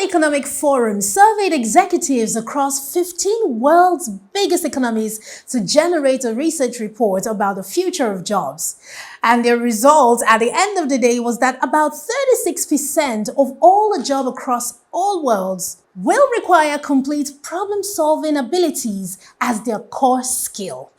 Economic Forum surveyed executives across 15 world's biggest economies to generate a research report about the future of jobs. And their result at the end of the day was that about 36% of all the jobs across all worlds will require complete problem-solving abilities as their core skill.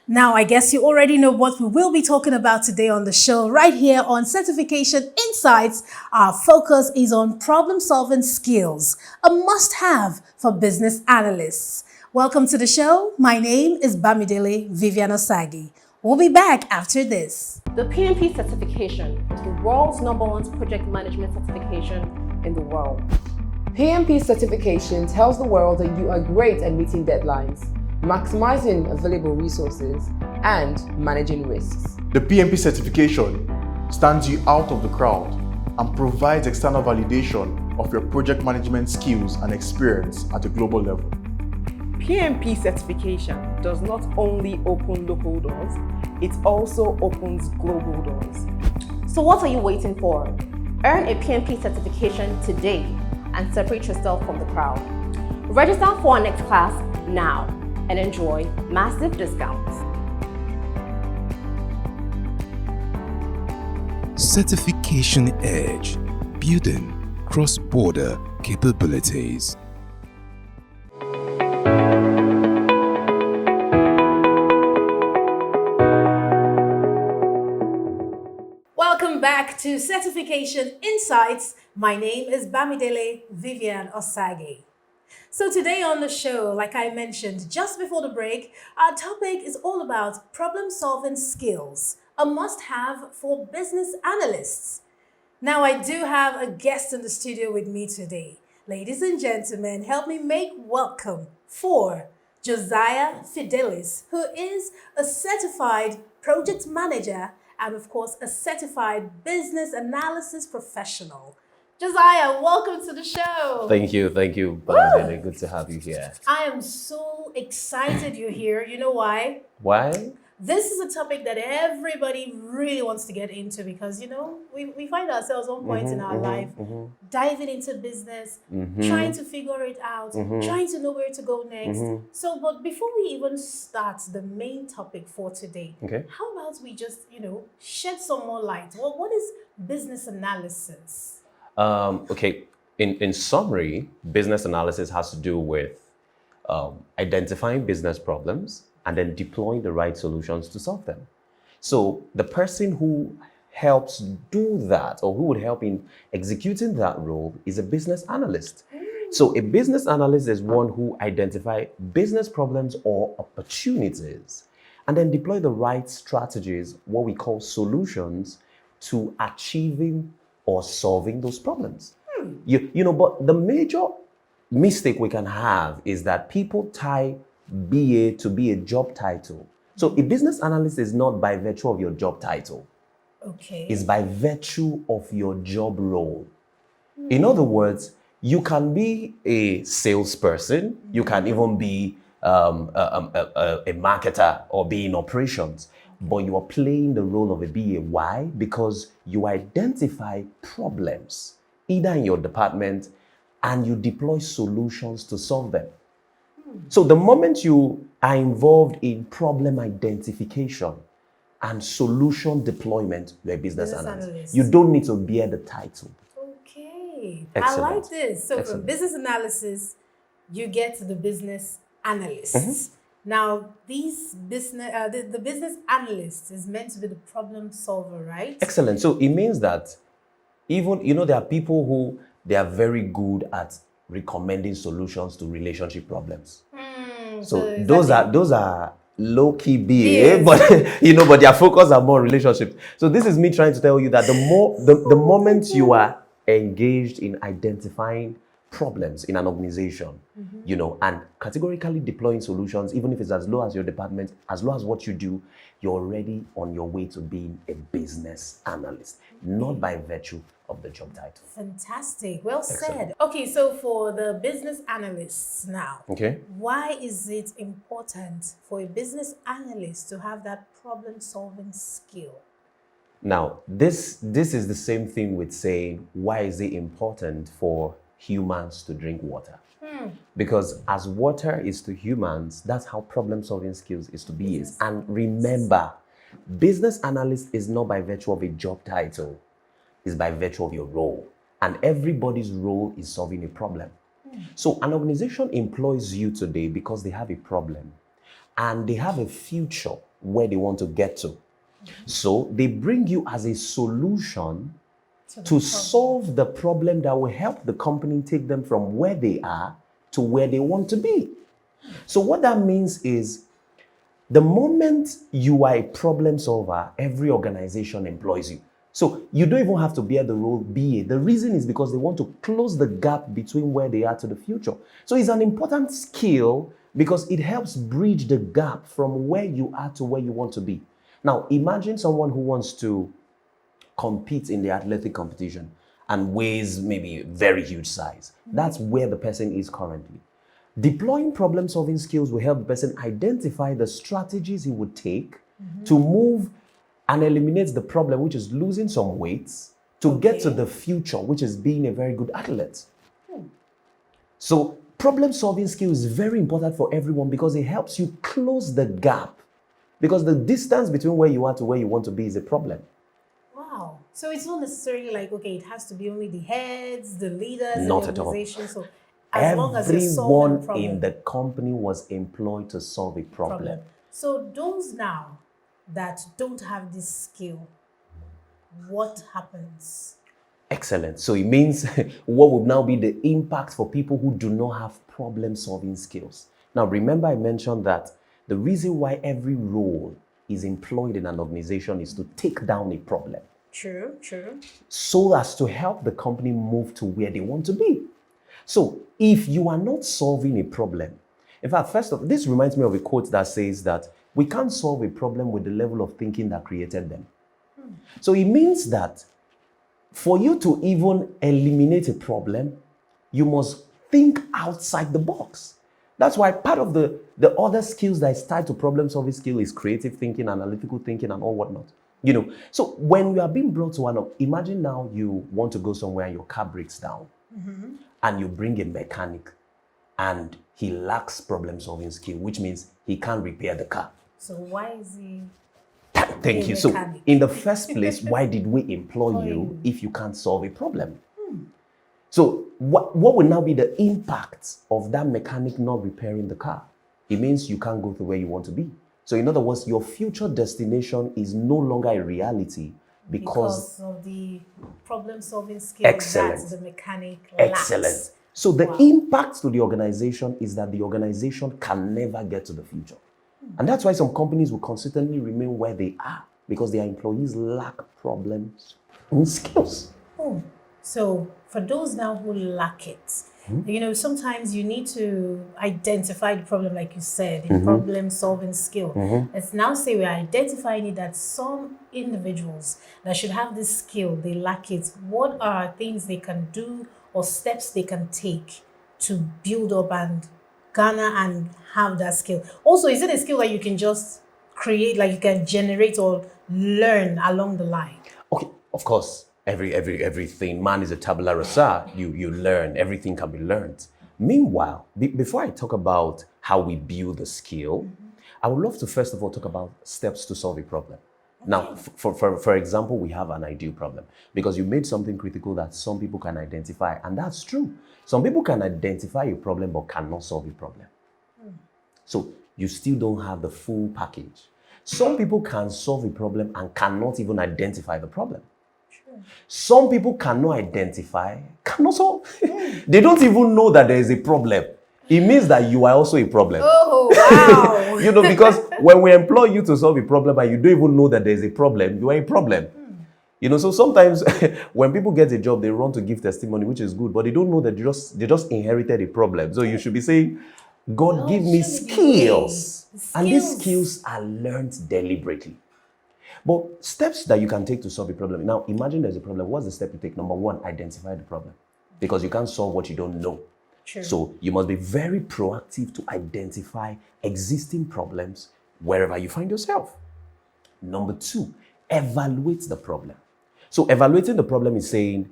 Now, I guess you already know what we will be talking about today on the show. Right here on Certification Insights, our focus is on problem-solving skills, a must-have for business analysts. Welcome to the show. My name is Bamidele Vivian Osagi. We'll be back after this. The PMP certification is the world's #1 project management certification in the world. PMP certification tells the world that you are great at meeting deadlines, maximizing available resources, and managing risks. The PMP certification stands you out of the crowd and provides external validation of your project management skills and experience at a global level. PMP certification does not only open local doors, it also opens global doors. So what are you waiting for? Earn a PMP certification today and separate yourself from the crowd. Register for our next class now and enjoy massive discounts. Certification Edge, building cross-border capabilities. Welcome back to Certification Insights. My name is Bamidele Vivian Osagi. So today on the show, like I mentioned just before the break, our topic is all about problem-solving skills, a must-have for business analysts. Now, I do have a guest in the studio with me today. Ladies and gentlemen, help me make welcome for Josiah Fidelis, who is a certified project manager and, of course, a certified business analysis professional. Josiah, welcome to the show. Thank you, Bamidele. Good to have you here. I am so excited you're here. You know why? Why? This is a topic that everybody really wants to get into because, you know, we find ourselves at one point in our life diving into business, trying to figure it out, trying to know where to go next. So, but before we even start the main topic for today, how about we just, you know, shed some more light? Well, what is business analysis? Okay, in summary, business analysis has to do with identifying business problems and then deploying the right solutions to solve them. So the person who helps do that or who would help in executing that role is a business analyst. So a business analyst is one who identifies business problems or opportunities and then deploy the right strategies, what we call solutions, to achieving or solving those problems. You know, but the major mistake we can have is that people tie BA to be a job title. So a business analyst is not by virtue of your job title. Okay. It's by virtue of your job role. In other words, you can be a salesperson, you can even be a marketer or be in operations, but you are playing the role of a BA. Why? Because you identify problems, either in your department, and you deploy solutions to solve them. So the moment you are involved in problem identification and solution deployment, you're a business analyst. You don't need to bear the title. Okay. Excellent. I like this. So Excellent. from business analysis, you get to the business analysts. Now, these business, the business analyst is meant to be the problem solver, right? Excellent. So it means that even, you know, there are people who they are very good at recommending solutions to relationship problems. So those are low-key BA, but you know, but their focus are more relationships. So this is me trying to tell you that the moment you are engaged in identifying problems in an organization, you know, and categorically deploying solutions, even if it's as low as your department, as low as what you do, you're already on your way to being a business analyst, not by virtue of the job title. Fantastic. Well Excellent. said. Okay, so for the business analysts now, Okay. why is it important for a business analyst to have that problem-solving skill? Now, this is the same thing with saying, why is it important for humans to drink water? Because as water is to humans, that's how problem-solving skills is to be. And remember, business analyst is not by virtue of a job title. It's by virtue of your role. And everybody's role is solving a problem. So an organization employs you today because they have a problem. And they have a future where they want to get to. So they bring you as a solution to solve the problem that will help the company take them from where they are to where they want to be. So what that means is, the moment you are a problem solver, every organization employs you. So you don't even have to bear the role BA. The reason is because they want to close the gap between where they are to the future. So it's an important skill because it helps bridge the gap from where you are to where you want to be. Now, imagine someone who wants to compete in the athletic competition and weighs maybe a very huge size. That's where the person is currently. Deploying problem-solving skills will help the person identify the strategies he would take to move and eliminate the problem, which is losing some weight, to get to the future, which is being a very good athlete. So problem-solving skill is very important for everyone because it helps you close the gap. Because the distance between where you are to where you want to be is a problem. Wow. So it's not necessarily like, okay, it has to be only the heads, the leaders, Not the at all. organization. So as long as you're solving Everyone the problem. in the company was employed to solve a problem. So those now that don't have this skill, what happens? Excellent. So it means what would now be the impact for people who do not have problem-solving skills? Now, remember I mentioned that the reason why every role is employed in an organization is to take down a problem. True. So as to help the company move to where they want to be. So if you are not solving a problem, in fact, first of all, this reminds me of a quote that says that we can't solve a problem with the level of thinking that created them. So it means that for you to even eliminate a problem, you must think outside the box. That's why part of the other skills that is tied to problem-solving skill is creative thinking, analytical thinking, and all whatnot. So when you are being brought to imagine now you want to go somewhere and your car breaks down, and you bring a mechanic, and he lacks problem-solving skill, which means he can't repair the car. So why is he? Thank you. So in the first place, why did we employ you if you can't solve a problem? So what will now be the impact of that mechanic not repairing the car? It means you can't go to where you want to be. So in other words, your future destination is no longer a reality because of the problem-solving skills that the mechanic lacks. Excellent. So the impact to the organization is that the organization can never get to the future. And that's why some companies will consistently remain where they are, because their employees lack problems and skills. So for those now who lack it, sometimes you need to identify the problem, like you said, the problem-solving skill. Let's now say we're identifying it that some individuals that should have this skill, they lack it. What are things they can do or steps they can take to build up and garner and have that skill? Also, is it a skill that you can just create, like you can generate or learn along the line? Okay, of course. Everything, man is a tabula rasa. You learn, everything can be learned. Meanwhile, before I talk about how we build the skill, I would love to first of all talk about steps to solve a problem. Now, for example, we have an ideal problem because you made something critical that some people can identify, and that's true. Some people can identify a problem but cannot solve a problem. So you still don't have the full package. Some people can solve a problem and cannot even identify the problem. Some people cannot identify, cannot solve. They don't even know that there is a problem. It means that you are also a problem. Oh, wow. Because when we employ you to solve a problem and you don't even know that there is a problem, you are a problem. So sometimes when people get a job, they run to give testimony, which is good, but they don't know that they just inherited a problem. So you should be saying, God, give me skills. And these skills are learned deliberately. But steps that you can take to solve a problem. Now, imagine there's a problem. What's the step you take? Number one, identify the problem. Because you can't solve what you don't know. True. So you must be very proactive to identify existing problems wherever you find yourself. Number two, evaluate the problem. So evaluating the problem is saying,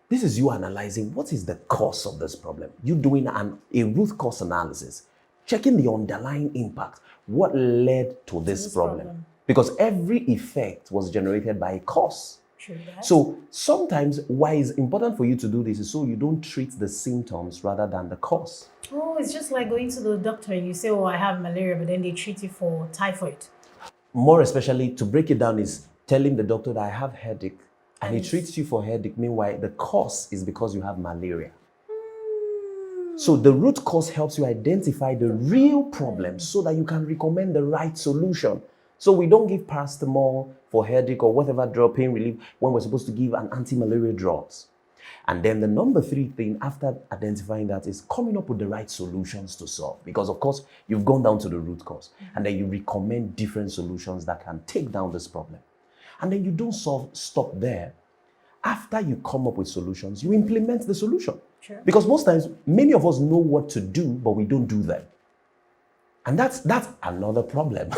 this is you analyzing what is the cause of this problem. You doing a root cause analysis, checking the underlying impact. What led to this problem? Because every effect was generated by a cause. True that. So sometimes why it's important for you to do this is so you don't treat the symptoms rather than the cause. Oh, it's just like going to the doctor and you say, oh, I have malaria, but then they treat you for typhoid. More especially, to break it down, is telling the doctor that I have headache and he treats you for headache. Meanwhile, the cause is because you have malaria. So the root cause helps you identify the real problem so that you can recommend the right solution. So we don't give paracetamol for headache or whatever drug, pain relief, when we're supposed to give an anti-malaria drugs. And then the number 3 thing after identifying that is coming up with the right solutions to solve. Because of course, you've gone down to the root cause and then you recommend different solutions that can take down this problem. And then you don't stop there. After you come up with solutions, you implement the solution. Sure. Because most times, many of us know what to do, but we don't do them. And that's another problem.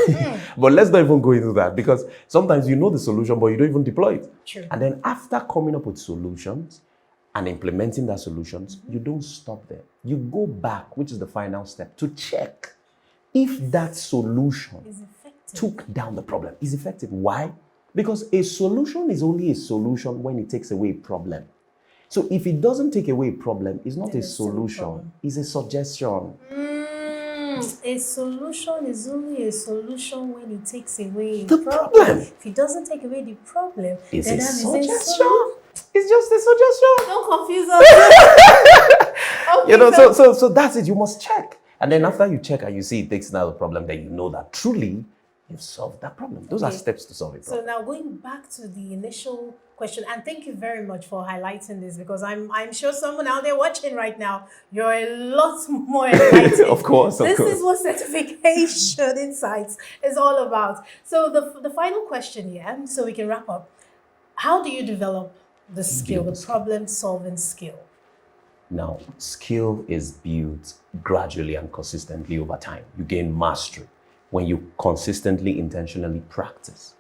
But let's not even go into that, because sometimes you know the solution, but you don't even deploy it. True. And then after coming up with solutions and implementing that solutions, you don't stop there. You go back, which is the final step, to check if that solution Is effective. took down the problem. Is effective. Why? Because a solution is only a solution when it takes away a problem. So if it doesn't take away a problem, it's not Then a it's still a solution, problem. it's a suggestion. A solution is only a solution when it takes away The a problem. If it doesn't take away the problem, It's then a that is suggestion. It's just a suggestion. Don't confuse us. Okay, You know, so that's it. You must check. And then after you check and you see it takes out the problem, then you know that truly you've solved that problem. Those are Okay. steps to solve it. So now going back to the initial question, and thank you very much for highlighting this, because I'm sure someone out there watching right now, you're a lot more enlightened. Of course. This is what certification insights is all about. So the final question here, so we can wrap up. How do you develop the skill, the problem-solving skill? Now, skill is built gradually and consistently over time. You gain mastery when you consistently, intentionally practice.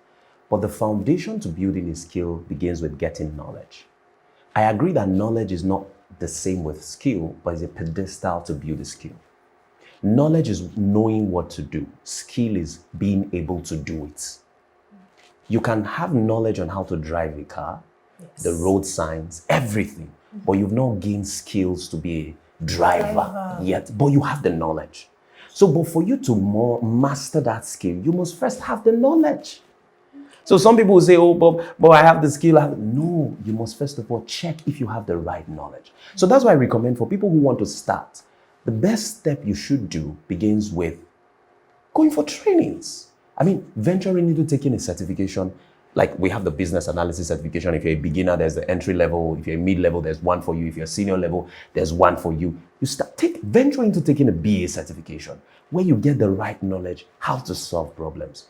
But the foundation to building a skill begins with getting knowledge. I agree that knowledge is not the same with skill, but it's a pedestal to build a skill. Knowledge is knowing what to do. Skill is being able to do it. You can have knowledge on how to drive a car, the road signs, everything, but you've not gained skills to be a driver yet, but you have the knowledge. So, but for you to master that skill, you must first have the knowledge. So some people will say, oh, but I have the skill. No, you must first of all check if you have the right knowledge. So that's why I recommend for people who want to start, the best step you should do begins with going for trainings. I mean, venturing into taking a certification, like we have the business analysis certification. If you're a beginner, there's the entry level. If you're a mid-level, there's one for you. If you're a senior level, there's one for you. Venture into taking a BA certification, where you get the right knowledge, how to solve problems,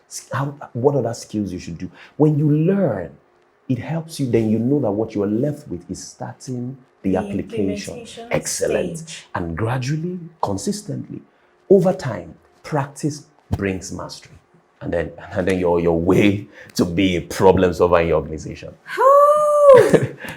what other skills you should do. When you learn, it helps you, then you know that what you are left with is starting the application. implementation Excellent. stage. And gradually, consistently, over time, practice brings mastery. And then your way to be a problem solver in your organization.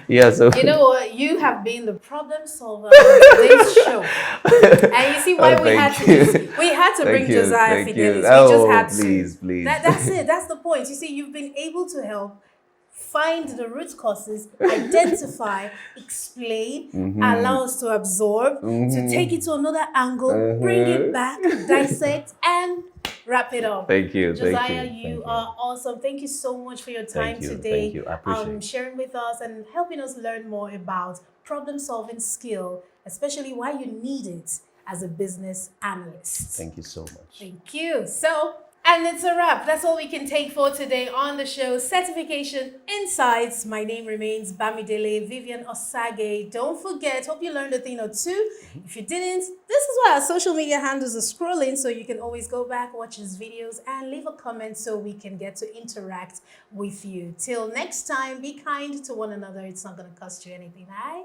Yeah, so You know what? You have been the problem solver of this show. And you see why we had to bring Josiah Fidelis. We just had to. Please. That's it. That's the point. You see, you've been able to help find the root causes, identify, explain, allow us to absorb, to take it to another angle, bring it back, dissect, and wrap it up. Thank you. Josiah, you are awesome. Thank you so much for your time today. Thank you. I appreciate it. Sharing with us and helping us learn more about problem-solving skill, especially why you need it as a business analyst. Thank you so much. Thank you. So, and it's a wrap. That's all we can take for today on the show, Certification Insights. My name remains Bamidele Vivian Osage. Don't forget, hope you learned a thing or two. If you didn't, this is why our social media handles are scrolling, so you can always go back, watch his videos, and leave a comment so we can get to interact with you. Till next time, be kind to one another. It's not going to cost you anything, right?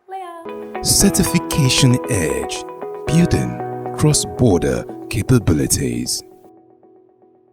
Later. Certification Edge, building cross-border capabilities.